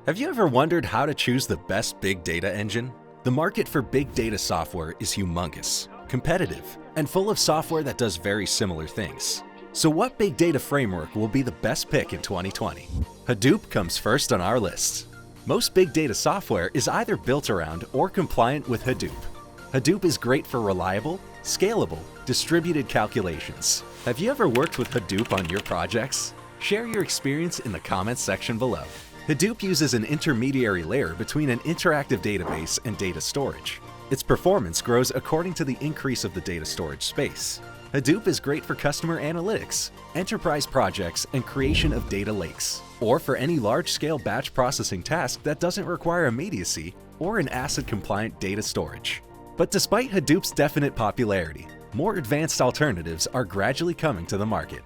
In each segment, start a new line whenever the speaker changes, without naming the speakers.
Have you ever wondered how to choose the best big data engine? The market for big data software is humongous, competitive, and full of software that does very similar things. So what big data framework will be the best pick in 2020? Hadoop comes first on our list. Most big data software is either built around or compliant with Hadoop. Hadoop is great for reliable, scalable, distributed calculations. Have you ever worked with Hadoop on your projects? Share your experience in the comments section below. Hadoop uses an intermediary layer between an interactive database and data storage. Its performance grows according to the increase of the data storage space. Hadoop is great for customer analytics, enterprise projects, and creation of data lakes, or for any large-scale batch processing task that doesn't require immediacy or an ACID-compliant data storage. But despite Hadoop's definite popularity, more advanced alternatives are gradually coming to the market.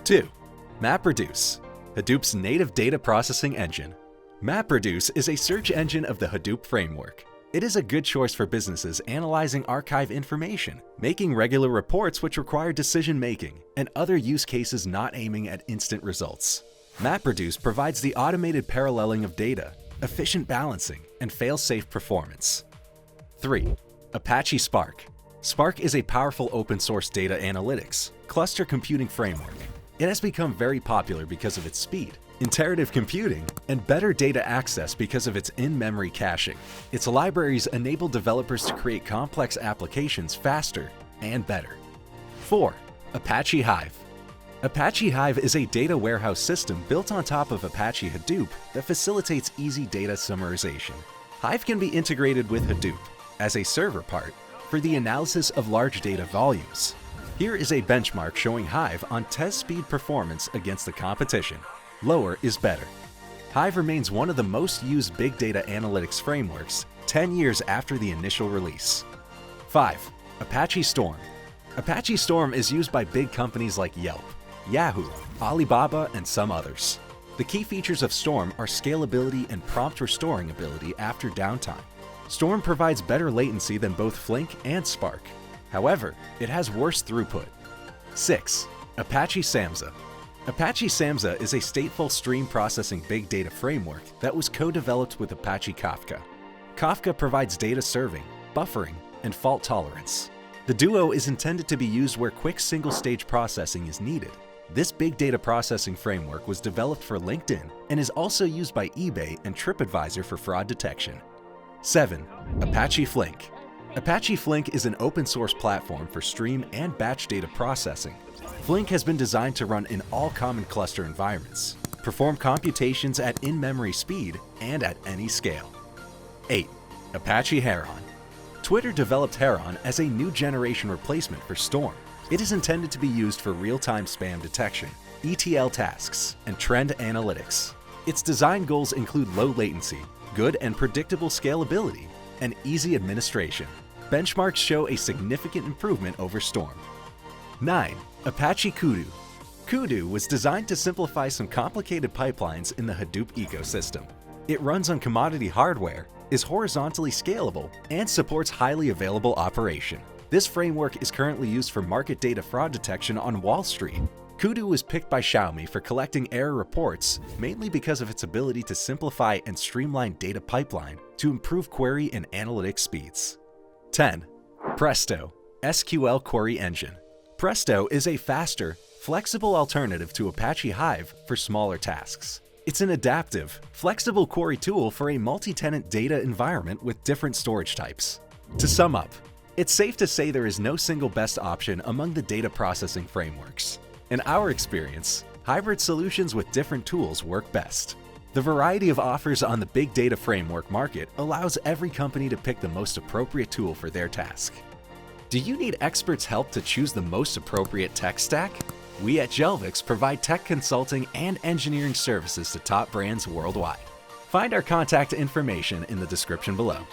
2. MapReduce, Hadoop's native data processing engine. MapReduce is a search engine of the Hadoop framework. It is a good choice for businesses analyzing archive information, making regular reports which require decision-making, and other use cases not aiming at instant results. MapReduce provides the automated paralleling of data, efficient balancing, and fail-safe performance. 3. Apache Spark. Spark is a powerful open-source data analytics, cluster computing framework. It has become very popular because of its speed, iterative computing, and better data access because of its in-memory caching. Its libraries enable developers to create complex applications faster and better. 4. Apache Hive. Apache Hive is a data warehouse system built on top of Apache Hadoop that facilitates easy data summarization. Hive can be integrated with Hadoop as a server part for the analysis of large data volumes. Here is a benchmark showing Hive on test speed performance against the competition. Lower is better. Hive remains one of the most used big data analytics frameworks 10 years after the initial release. 5. Apache Storm. Apache Storm is used by big companies like Yelp, Yahoo, Alibaba, and some others. The key features of Storm are scalability and prompt restoring ability after downtime. Storm provides better latency than both Flink and Spark. However, it has worse throughput. 6. Apache Samsa. Apache Samsa is a stateful stream processing big data framework that was co-developed with Apache Kafka. Kafka provides data serving, buffering, and fault tolerance. The duo is intended to be used where quick single-stage processing is needed. This big data processing framework was developed for LinkedIn and is also used by eBay and TripAdvisor for fraud detection. 7. Apache Flink. Apache Flink is an open-source platform for stream and batch data processing. Flink has been designed to run in all common cluster environments, perform computations at in-memory speed, and at any scale. 8. Apache Heroine. Twitter developed Heroine as a new generation replacement for Storm. It is intended to be used for real-time spam detection, ETL tasks, and trend analytics. Its design goals include low latency, good and predictable scalability, and easy administration. Benchmarks show a significant improvement over Storm. 9. Apache Kudu. Kudu was designed to simplify some complicated pipelines in the Hadoop ecosystem. It runs on commodity hardware, is horizontally scalable, and supports highly available operation. This framework is currently used for market data fraud detection on Wall Street. Kudu was picked by Xiaomi for collecting error reports, mainly because of its ability to simplify and streamline data pipeline to improve query and analytic speeds. 10. Presto, SQL query engine. Presto is a faster, flexible alternative to Apache Hive for smaller tasks. It's an adaptive, flexible query tool for a multi-tenant data environment with different storage types. To sum up, it's safe to say there is no single best option among the data processing frameworks. In our experience, hybrid solutions with different tools work best. The variety of offers on the big data framework market allows every company to pick the most appropriate tool for their task. Do you need experts' help to choose the most appropriate tech stack? We at Jelvix provide tech consulting and engineering services to top brands worldwide. Find our contact information in the description below.